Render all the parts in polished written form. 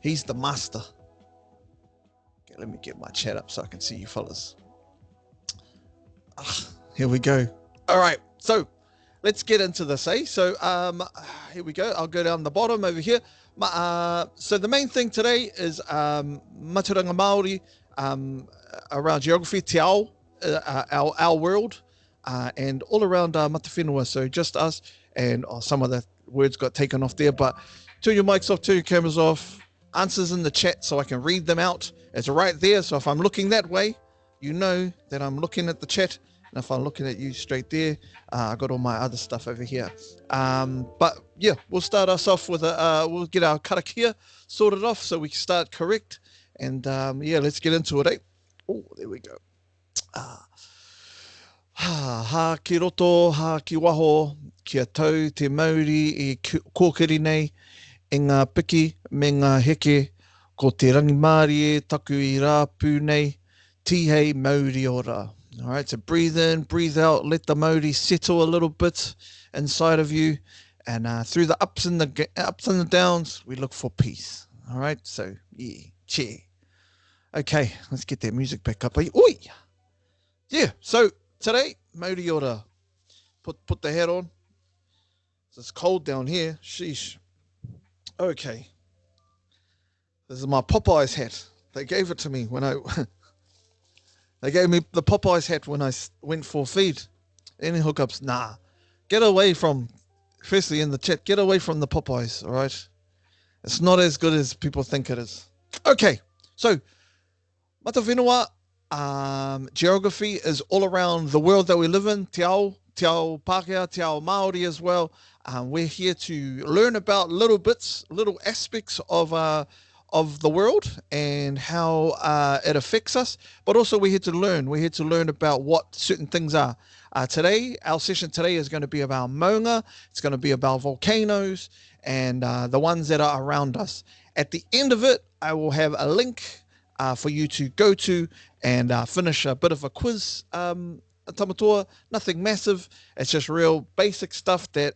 He's the master. Okay, let me get my chat up so I can see you fellas. Here we go. All right, so let's get into this, eh? So here we go. I'll go down the bottom over here. So the main thing today is Mātauranga Māori around geography, te ao, our world, and all around Matawhenua. So just us, and some of the words got taken off there, but turn your mics off, turn your cameras off, answers in the chat so I can read them out. It's right there, so if I'm looking that way, you know that I'm looking at the chat, and if I'm looking at you straight there, I got all my other stuff over here. But yeah, we'll start us off with we'll get our karakia sorted off so we can start correct, and yeah, let's get into it, eh? Oh, there we go. Ha ki roto, ha ki waho, kia tau te mauri I kōkiri nei, e ngā piki me ngā heke, ko te rangi Māori e taku I rā pū nei, tihei mauri ora. All right, so breathe in, breathe out, let the mauri settle a little bit inside of you, and through the ups and the downs, we look for peace. All right, so yeah, cheer. Okay, let's get that music back up. Oi! Yeah, so today, mauri ora. Put the hat on. It's cold down here. Sheesh. Okay. This is my Popeyes hat. They gave it to me when I... They gave me the Popeyes hat when I went for feed. Any hookups? Nah. Get away from... Firstly, in the chat, get away from the Popeyes, all right? It's not as good as people think it is. Okay, so... Matawhenua, geography is all around the world that we live in. Te ao Pākehā, te ao Māori as well. We're here to learn about little bits, little aspects of the world and how it affects us. But also we're here to learn. We're here to learn about what certain things are. Today, our session today is going to be about Maunga. It's going to be about volcanoes and the ones that are around us. At the end of it, I will have a link for you to go to and finish a bit of a quiz. Tamatoa, nothing massive. It's just real basic stuff that,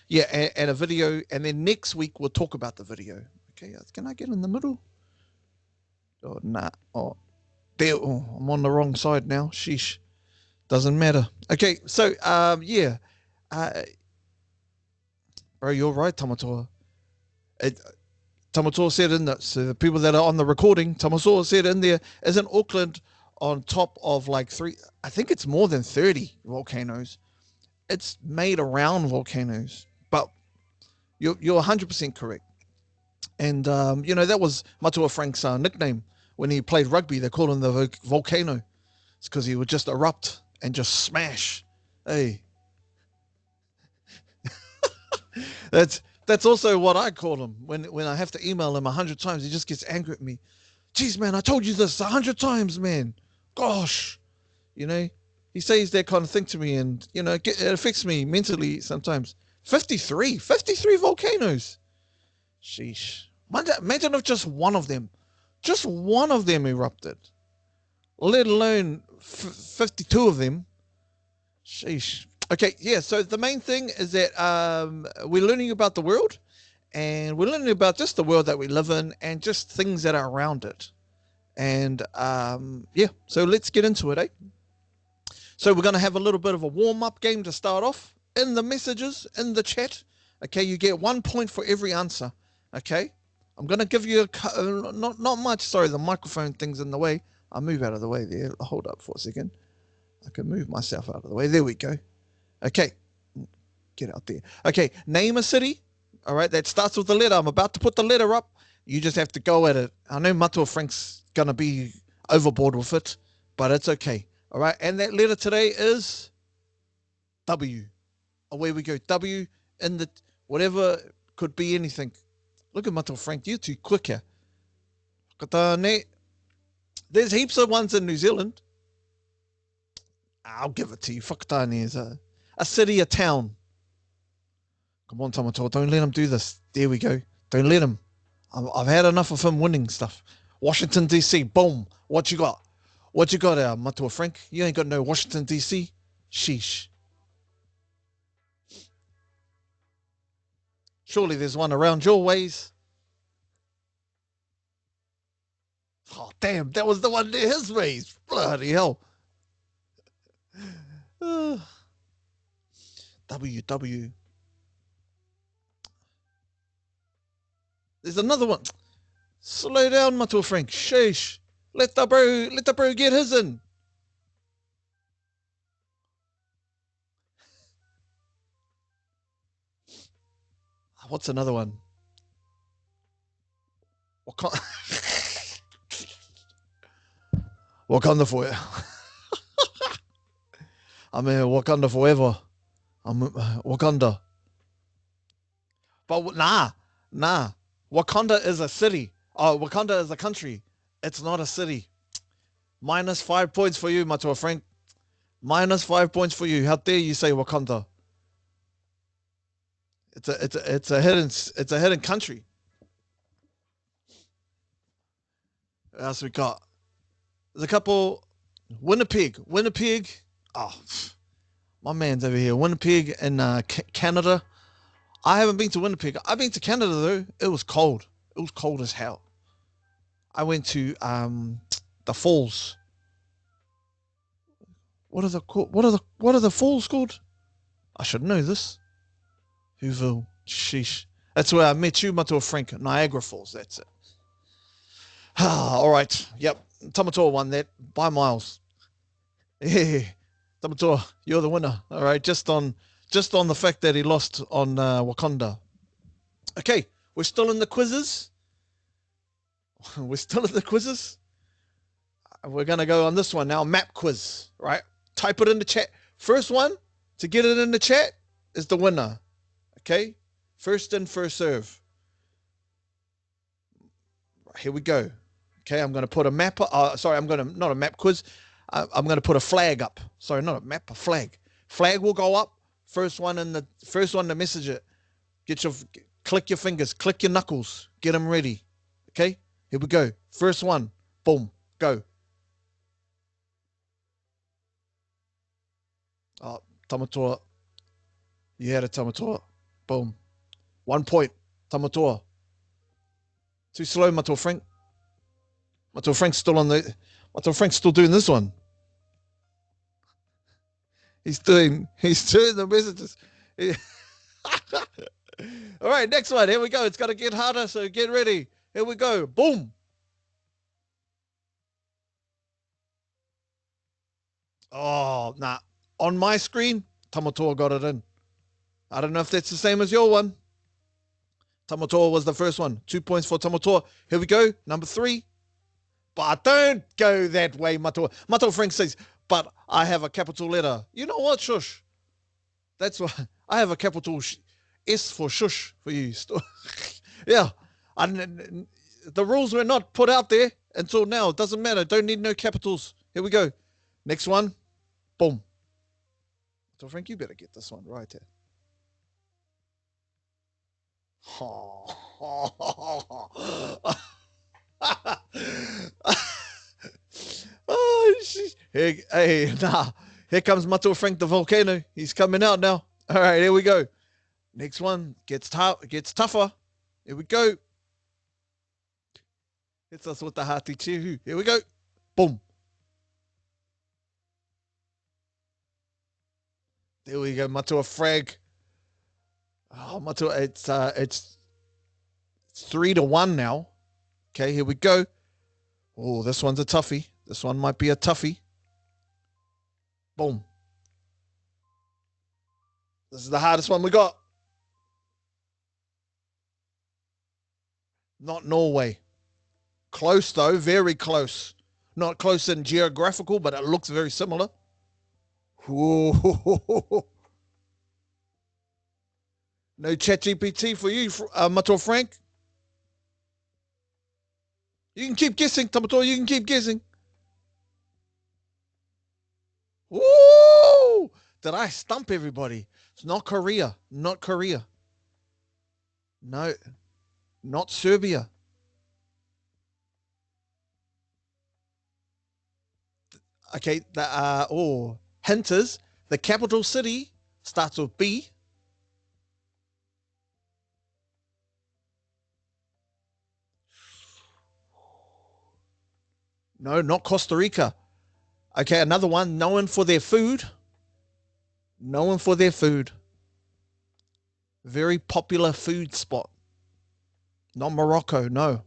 yeah, and a video. And then next week we'll talk about the video. Okay, can I get in the middle? Oh, nah. Oh, there. Oh, I'm on the wrong side now. Sheesh. Doesn't matter. Okay, so yeah. Bro, you're right, Tamatoa. Tamatoa said in that, so the people that are on the recording, Tamatoa said in there, isn't Auckland on top of like I think it's more than 30 volcanoes. It's made around volcanoes, but you're 100% correct. And, you know, that was Matua Frank's nickname when he played rugby. They called him the volcano. It's because he would just erupt and just smash. Hey. That's also what I call him when I have to email him 100 times. He just gets angry at me. Jeez, man, I told you this 100 times, man. Gosh. You know, he says that kind of thing to me, and, you know, it affects me mentally sometimes. 53 volcanoes. Sheesh. Imagine if just one of them erupted, let alone 52 of them. Sheesh. Okay, yeah, so the main thing is that we're learning about the world, and we're learning about just the world that we live in and just things that are around it. And yeah, so let's get into it, eh? So we're going to have a little bit of a warm-up game to start off. In the messages, in the chat, okay, you get 1 point for every answer, okay? I'm going to give you not much. Sorry, the microphone thing's in the way. I'll move out of the way there. Hold up for a second. I can move myself out of the way. There we go. Okay, get out there. Okay, name a city, all right, that starts with the letter. I'm about to put the letter up. You just have to go at it. I know Matua Frank's going to be overboard with it, but it's okay, all right? And that letter today is W. Away we go. W in the whatever, could be anything. Look at Matua Frank. You're too quick here. There's heaps of ones in New Zealand. I'll give it to you. Whakatane is a city, a town. Come on, Tamatoa. Don't let him do this. There we go. Don't let him. I've had enough of him winning stuff. Washington, D.C. Boom. What you got? What you got, Matua Frank? You ain't got no Washington, D.C. Sheesh. Surely there's one around your ways. Oh, damn, that was the one near his base. Bloody hell. WW. There's another one. Slow down, Matua Frank. Sheesh. Let the bro get his in. What's another one? Wakanda for you. I'm Wakanda forever. I'm Wakanda. But nah. Wakanda is a city. Wakanda is a country. It's not a city. Minus 5 points for you, Matua Frank. Minus 5 points for you. How dare you say Wakanda? It's a hidden country. What else we got? There's a couple. Winnipeg. Oh, my man's over here. Winnipeg in Canada. I haven't been to Winnipeg. I've been to Canada though. It was cold. It was cold as hell. I went to the falls. What are the falls called? I should know this. Whoville. Sheesh. That's where I met you, Matua Frank. Niagara Falls. That's it. All right. Yep. Tamatoa won that by miles. Yeah. Tamatoa, you're the winner. All right. Just on the fact that he lost on Wakanda. Okay. We're still in the quizzes. We're going to go on this one now. Map quiz. Right. Type it in the chat. First one to get it in the chat is the winner. Okay. First in, first serve. Here we go. Okay, I'm going to put a map. Not a map quiz. I'm going to put a flag up. Sorry, not a map, a flag. Flag will go up. First one to message it. Click your fingers, click your knuckles, get them ready. Okay, here we go. First one, boom, go. Oh, Tamatoa. You had a Tamatoa. Boom. 1 point. Tamatoa. Too slow, Matua Frank. Matua Frank's still doing this one. He's doing the messages. All right, next one. Here we go. It's got to get harder, so get ready. Here we go. Boom. Oh, nah. On my screen, Tamatoa got it in. I don't know if that's the same as your one. Tamatoa was the first one. 2 points for Tamatoa. Here we go. Number 3. But don't go that way, Matua. Matua Frank says, but I have a capital letter. You know what? Shush. That's why I have a capital S for shush for you. Yeah. The rules were not put out there until now. It doesn't matter. Don't need no capitals. Here we go. Next one. Boom. So Frank, you better get this one right here. Oh, hey, nah. Here comes Matua Frank the volcano. He's coming out now. All right, here we go. Next one gets tougher. Here we go. It's us with the Hati Chihu. Here we go. Boom. There we go, Matua Frag. Oh, Matua, it's 3-1 now. Okay, here we go. Oh, this one's a toughie. This one might be a toughie. Boom. This is the hardest one we got. Not Norway. Close, though. Very close. Not close in geographical, but it looks very similar. Ooh. No ChatGPT for you, Matua Frank. You can keep guessing, Tamatoa. You can keep guessing. Ooh! Did I stump everybody? It's not Korea. Not Korea. No. Not Serbia. Okay. Hint is the capital city starts with B. No, not Costa Rica. Okay, another one, known for their food. Known for their food. Very popular food spot. Not Morocco, no.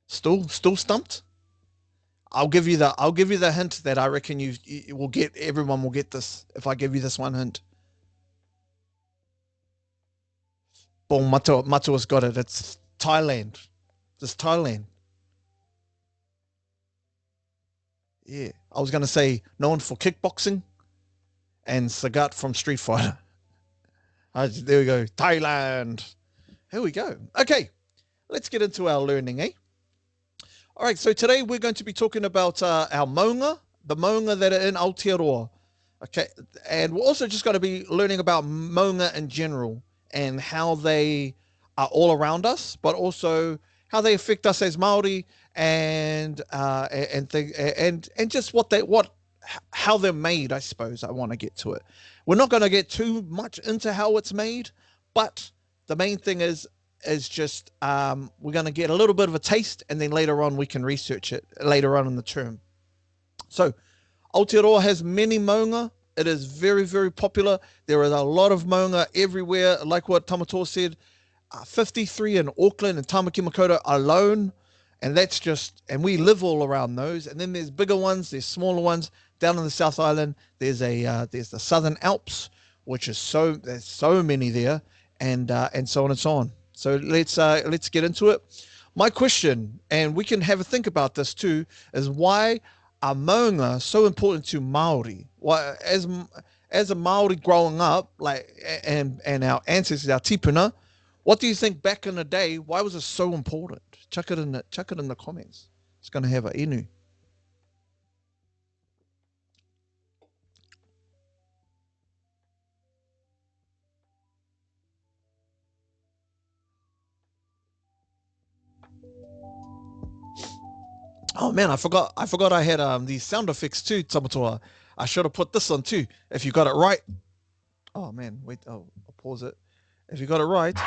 Still stumped? I'll give you the hint that I reckon you will get. Everyone will get this if I give you this one hint. Boom, Matua's got it. It's Thailand. It's Thailand. Yeah, I was gonna say known for kickboxing and Sagat from Street Fighter. There we go, Thailand. Here we go. Okay, let's get into our learning, eh? All right, so today we're going to be talking about our Maunga, the Maunga that are in Aotearoa. Okay, and we're also just going to be learning about Maunga in general and how they are all around us, but also how they affect us as Maori and just how they're made. I suppose I want to get to it. We're not going to get too much into how it's made, but the main thing is just we're going to get a little bit of a taste, and then later on we can research it later on in the term. So Aotearoa has many maunga. It is very, very popular. There is a lot of maunga everywhere, like what Tamatoa said. 53 in Auckland and Tamaki Makaurau alone, and we live all around those. And then there's bigger ones, there's smaller ones down in the South Island. There's the Southern Alps, which is there's so many there, and so on and so on. So let's get into it. My question, and we can have a think about this too, is why are maunga so important to Maori? Why, as a Maori growing up, like and our ancestors, our tipuna, what do you think back in the day? Why was it so important? Chuck it in the comments. It's going to have a inu. Oh man, I forgot I had these sound effects too, Tamatoa. I should have put this on too. If you got it right. Oh man, wait, I'll pause it. If you got it right.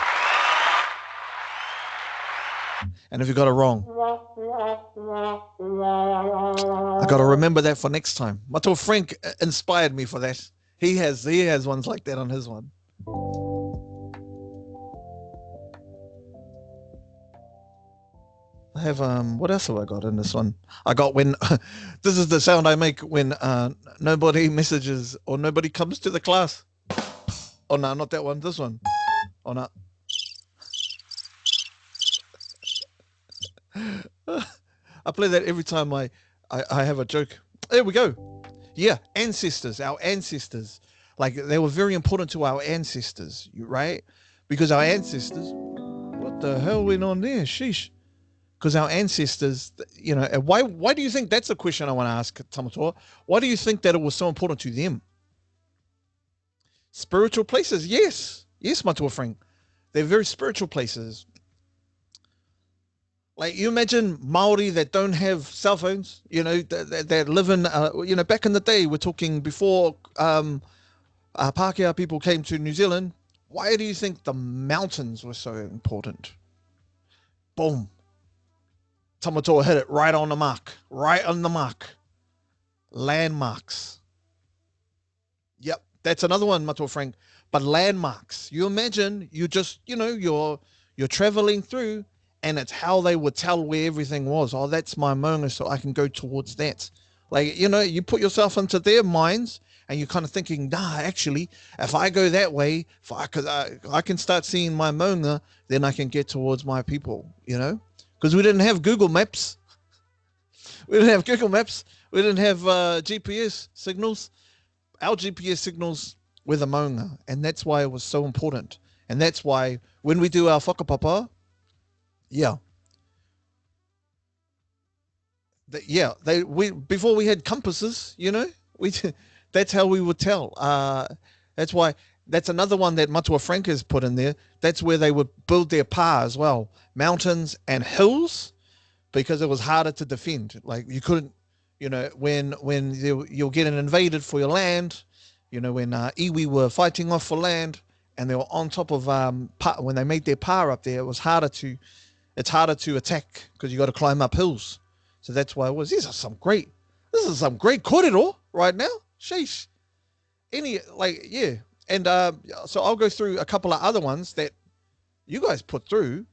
And if you got it wrong, I got to remember that for next time. Mato Frank inspired me for that. He has ones like that on his one. I have what else have I got in this one? I got when this is the sound I make when nobody messages or nobody comes to the class. Oh no, not that one. This one. Oh no. I play that every time I have a joke. There we go. Yeah, ancestors, our ancestors. Like they were very important to our ancestors, right? Because our ancestors, what the hell went on there? Sheesh. Because our ancestors, you know, why do you think that's a question I want to ask Tamatoa? Why do you think that it was so important to them? Spiritual places, yes, Matua Frank. They're very spiritual places. Like you imagine Maori that don't have cell phones, you know, that live in, you know, back in the day, we're talking before Pākehā people came to New Zealand. Why do you think the mountains were so important? Boom. Tamatoa hit it right on the mark. Right on the mark. Landmarks. Yep, that's another one, Matua Frank. But landmarks. You imagine you just, you know, you're traveling through, and it's how they would tell where everything was. Oh, that's my maunga, so I can go towards that. Like, you know, you put yourself into their minds, and you're kind of thinking, nah, actually, if I go that way, because I can start seeing my maunga, then I can get towards my people, you know? Because we didn't have Google Maps. We didn't have Google Maps. We didn't have GPS signals. Our GPS signals were the maunga, and that's why it was so important. And that's why when we do our whakapapa, before we had compasses, you know, that's how we would tell. That's why. That's another one that Matua Frank has put in there. That's where they would build their pa as well. Mountains and hills, because it was harder to defend. Like you couldn't, you know, when you're getting invaded for your land, you know, when iwi were fighting off for land and they were on top of when they made their pa up there, it was harder to it's harder to attack because you got to climb up hills. So that's why it was. This is some great korero right now. Sheesh. Yeah. And so I'll go through a couple of other ones that you guys put through.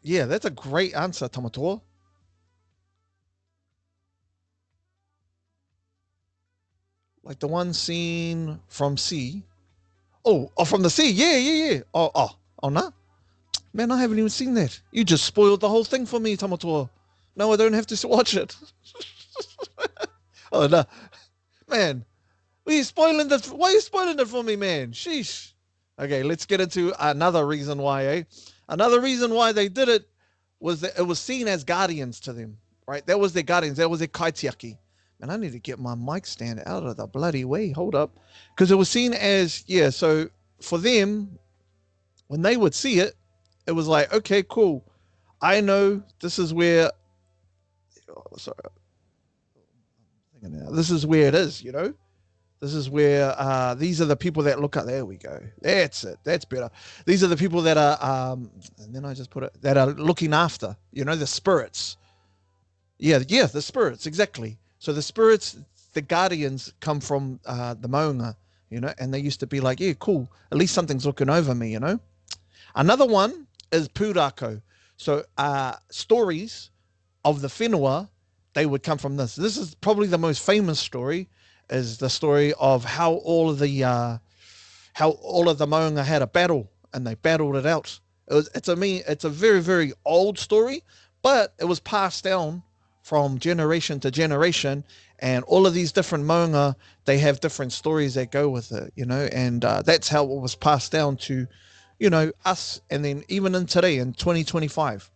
Yeah, that's a great answer, Tamatoa. Like the one seen from sea. Oh, from the sea. Yeah. Oh, no. Man, I haven't even seen that. You just spoiled the whole thing for me, Tamatoa. No, I don't have to watch it. Oh, no. Man, why are you spoiling it for me, man? Sheesh. Okay, let's get into another reason why, Another reason why they did it was that it was seen as guardians to them, right? That was their guardians. That was their kaitiaki. And I need to get my mic stand out of the bloody way. Hold up. Because it was seen as, so for them, when they would see it, it was like, okay, cool. I know this is where, this is where it is, This is where these are the people that look up. There we go. That's it. That's better. These are the people that are, and then I just put it, that are looking after, the spirits. Yeah, the spirits, exactly. So the spirits, the guardians come from the Maunga, and they used to be like, yeah, cool. At least something's looking over me, Another one is pūrākau. So stories of the whenua, they would come from this. This is probably the most famous story, is the story of how all of the Maunga had a battle and they battled it out. It's a very, very old story, but it was passed down from generation to generation, and all of these different Maunga, they have different stories that go with it, and that's how it was passed down to, us. And then even in today, in 2025,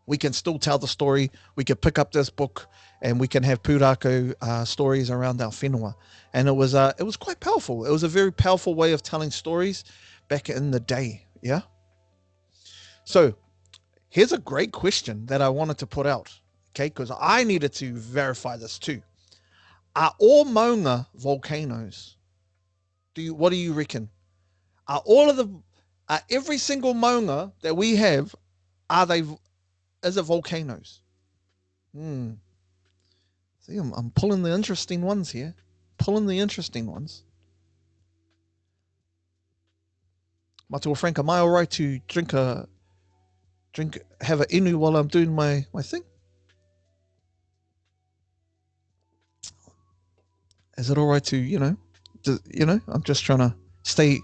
we can still tell the story. We could pick up this book and we can have pūrākau stories around our whenua. And it was quite powerful. It was a very powerful way of telling stories back in the day. Yeah. So here's a great question that I wanted to put out. Okay. Because I needed to verify this too. Are all Maunga volcanoes? What do you reckon? Are every single Maunga that we have, is it volcanoes? See, I'm pulling the interesting ones here. Matawhenua, Frank, am I all right to have an inu while I'm doing my thing? Is it all right to, I'm just trying to stay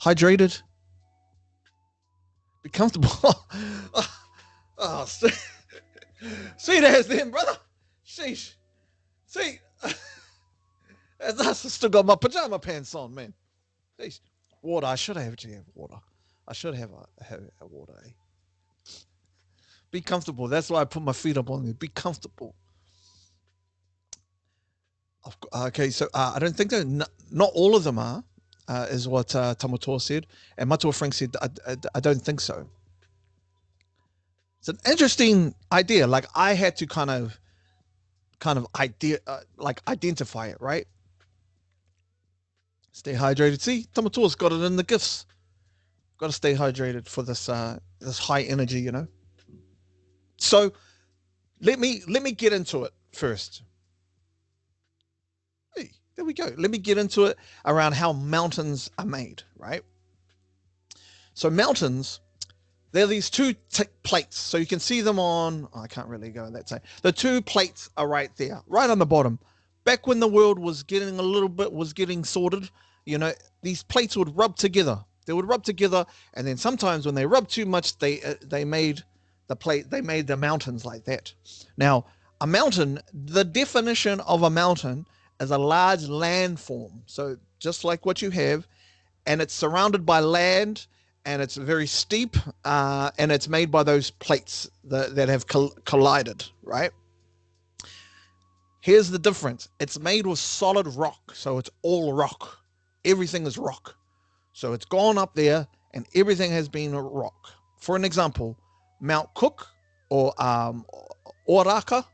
hydrated, be comfortable. Oh, see that then, brother. Sheesh. See, I still got my pajama pants on, man. Sheesh. Water. I should have water. I should have a water. Be comfortable. That's why I put my feet up on you. Be comfortable. Okay, so I don't think that not all of them are, is what Tamatoa said, and Matua Frank said I don't think so. It's an interesting idea. Like I had to kind of identify it, right? Stay hydrated. See, Tamatoa's got it in the gifts. Got to stay hydrated for this high energy, So let me get into it first. Hey, there we go. Let me get into it around how mountains are made, right? So mountains, they're these two plates. So you can see them on, I can't really go that side. The two plates are right there, right on the bottom. Back when the world was getting sorted, these plates would rub together. They would rub together, and then sometimes when they rubbed too much, they made the mountains like that. Now, a mountain, the definition of a mountain is a large landform. So just like what you have, and it's surrounded by land, and it's very steep, and it's made by those plates that have collided, right? Here's the difference. It's made with solid rock, so it's all rock. Everything is rock. So it's gone up there, and everything has been a rock. For an example, Mount Cook, or Oraki,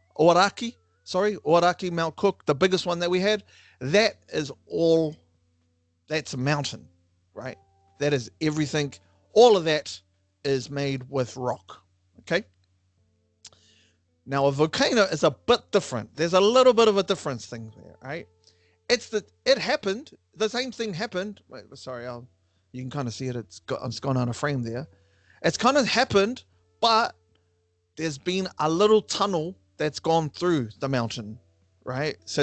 Mount Cook, the biggest one that we had, that's a mountain, right? That is everything. All of that is made with rock. Okay. Now a volcano is a bit different. There's a little bit of a difference thing there, right? It happened. The same thing happened. Wait, sorry, you can kind of see it. It's gone out of frame there. It's kind of happened, but there's been a little tunnel that's gone through the mountain, right? So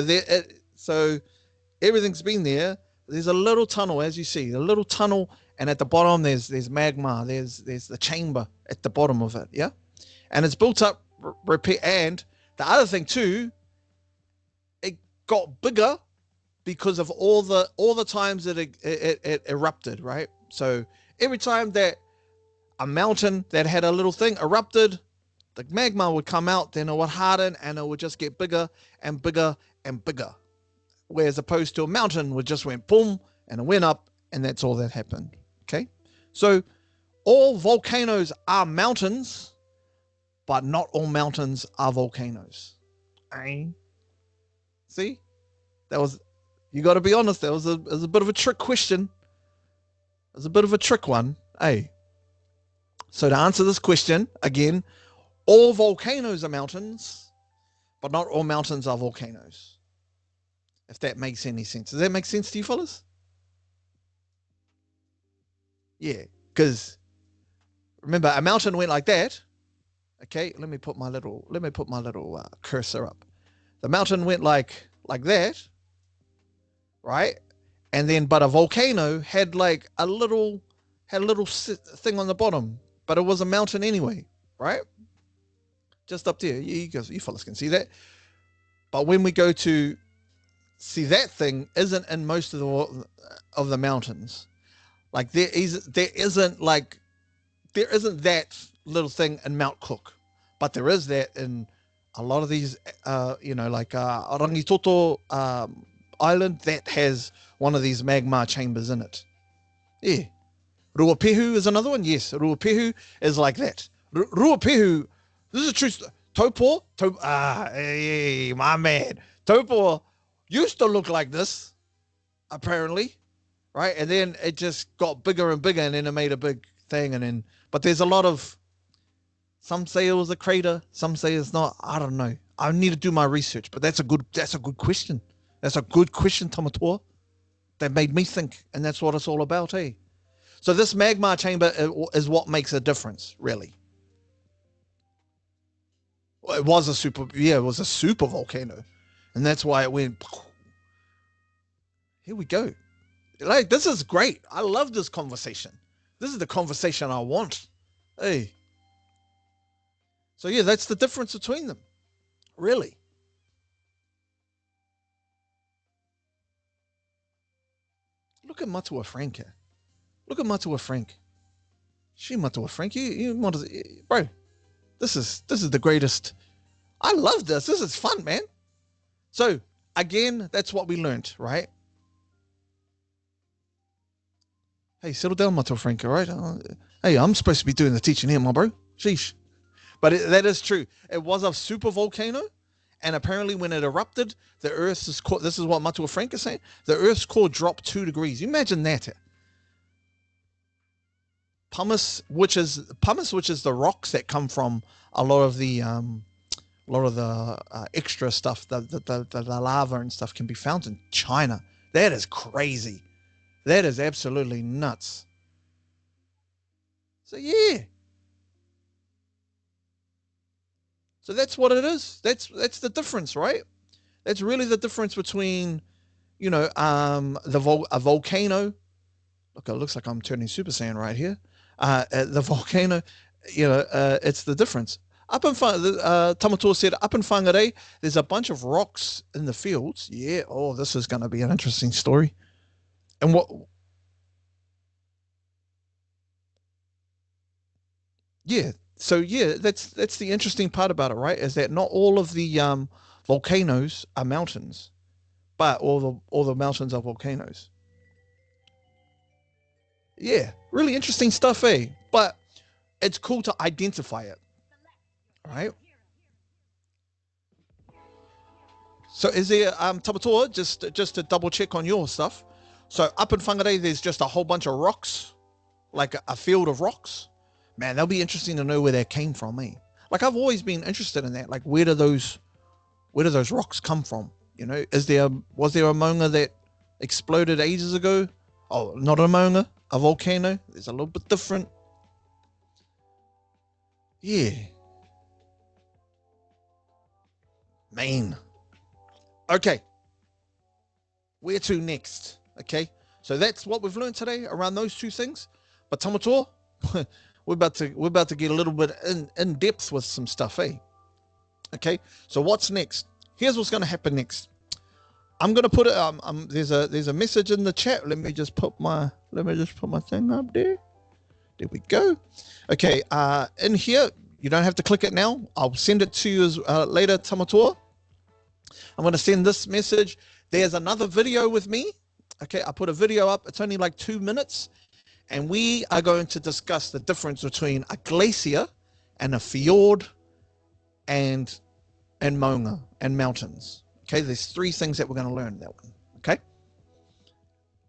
everything's been there. There's a little tunnel, as you see, a little tunnel, and at the bottom there's magma. There's the chamber at the bottom of it, yeah, and it's built up. And the other thing too, it got bigger because of all the times that it erupted, right? So every time that a mountain that had a little thing erupted, the magma would come out, then it would harden, and it would just get bigger and bigger and bigger. Whereas opposed to a mountain would just went boom, and it went up, and that's all that happened. Okay? So all volcanoes are mountains, but not all mountains are volcanoes. See? You got to be honest, that was a bit of a trick question. It was a bit of a trick one. Hey. So to answer this question, again, all volcanoes are mountains, but not all mountains are volcanoes. If that makes any sense. Does that make sense to you fellas? Yeah, because remember, a mountain went like that. Okay, let me put my little cursor up. The mountain went like that, right? And then, but a volcano had like a little thing on the bottom, but it was a mountain anyway, right? Just up there. You fellas can see that. But when we go to see, that thing isn't in most of the mountains. Like there isn't that little thing in Mount Cook, but there is that in a lot of these, like Rangitoto Island that has one of these magma chambers in it. Yeah. Ruapehu is another one. Yes, Ruapehu is like that. Ruapehu, this is a true story. Taupo, hey, my man. Taupo used to look like this, apparently, right? And then it just got bigger and bigger, and then it made a big thing. But there's a lot of, some say it was a crater, some say it's not. I don't know. I need to do my research, but that's a good question. That's a good question, Tamatoa. That made me think, and that's what it's all about, hey? So this magma chamber is what makes a difference, really. Well, it was a super volcano, and that's why it went. Here we go. Like, this is great. I love this conversation. This is the conversation I want. Hey. So yeah, that's the difference between them, really. Look at Matua Frank here. Look at Matua Frank. She Matua Frank. Bro. This is the greatest. I love this. This is fun, man. So again, that's what we learned, right? Hey, settle down, Matua Frank. All right. Hey, I'm supposed to be doing the teaching here, my bro. Sheesh. But that is true. It was a super volcano, and apparently when it erupted, the Earth's core. This is what Matua Frank is saying. The Earth's core dropped 2 degrees. You imagine that. Pumice, which is the rocks that come from a lot of the extra stuff, the lava and stuff can be found in China. That is crazy. That is absolutely nuts. So yeah. So that's what it is. That's the difference, right? That's really the difference between, a volcano. Look, it looks like I'm turning Super Saiyan right here. The volcano, it's the difference. Up in Tamatoa said, up in Whangarei, there's a bunch of rocks in the fields. Yeah. Oh, this is going to be an interesting story. And what? Yeah. So yeah, that's the interesting part about it, right? Is that not all of the volcanoes are mountains, but all the mountains are volcanoes. Yeah, really interesting stuff, eh? But it's cool to identify it, right? So is there Tamatoa, just to double check on your stuff? So up in Whangarei, there's just a whole bunch of rocks. like a field of rocks, man, that'll be interesting to know where they came from, eh? Like I've always been interested in that. Like where do those rocks come from? You know, was there a Maunga that exploded ages ago? Oh, not a Maunga, a volcano. It's a little bit different. Yeah, man. Okay, where to next? Okay, so that's what we've learned today around those two things. But Tamatoa, we're about to get a little bit in depth with some stuff, eh? Okay, so what's next? Here's what's going to happen next. I'm going to put it. There's a message in the chat. Let me just put my thing up there. There we go. Okay, in here, you don't have to click it now. I'll send it to you later, Tamatoa. I'm going to send this message. There's another video with me. Okay, I put a video up. It's only like 2 minutes. And we are going to discuss the difference between a glacier and a fjord and Maunga and mountains. Okay, there's 3 things that we're going to learn in that one. Okay,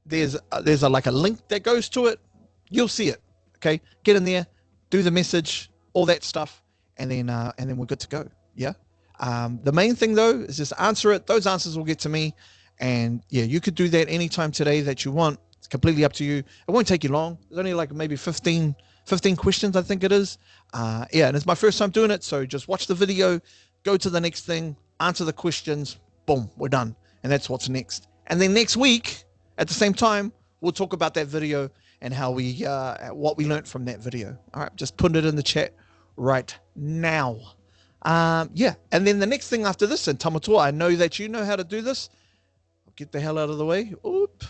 there's like a link that goes to it. You'll see it. Okay, get in there, do the message, all that stuff, and then we're good to go. Yeah. The main thing though is just answer it. Those answers will get to me, and yeah, you could do that anytime today that you want. It's completely up to you. It won't take you long. There's only like maybe 15 questions, I think it is. Yeah, and it's my first time doing it, so just watch the video, go to the next thing, answer the questions, boom, we're done. And that's what's next. And then next week, at the same time, we'll talk about that video and how what we learned from that video. All right, just put it in the chat right now. Yeah, and then the next thing after this, and Tamatoa, I know that you know how to do this. Get the hell out of the way. Oop.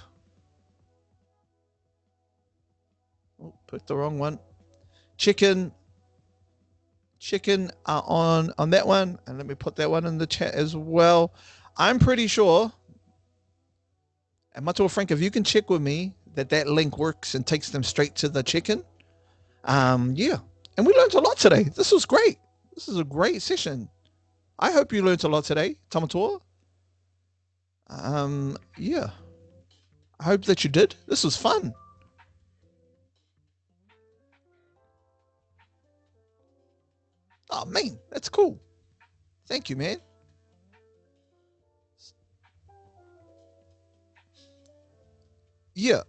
Oh, put the wrong one. Chicken on that one, and let me put that one in the chat as well. I'm pretty sure, and Matua Frank, if you can check with me that link works and takes them straight to the chicken. Yeah, and we learned a lot today. This was great. This is a great session. I hope you learned a lot today, Tamatoa. Yeah, I hope that you did. This was fun. Oh man, that's cool. Thank you, man. Yeah,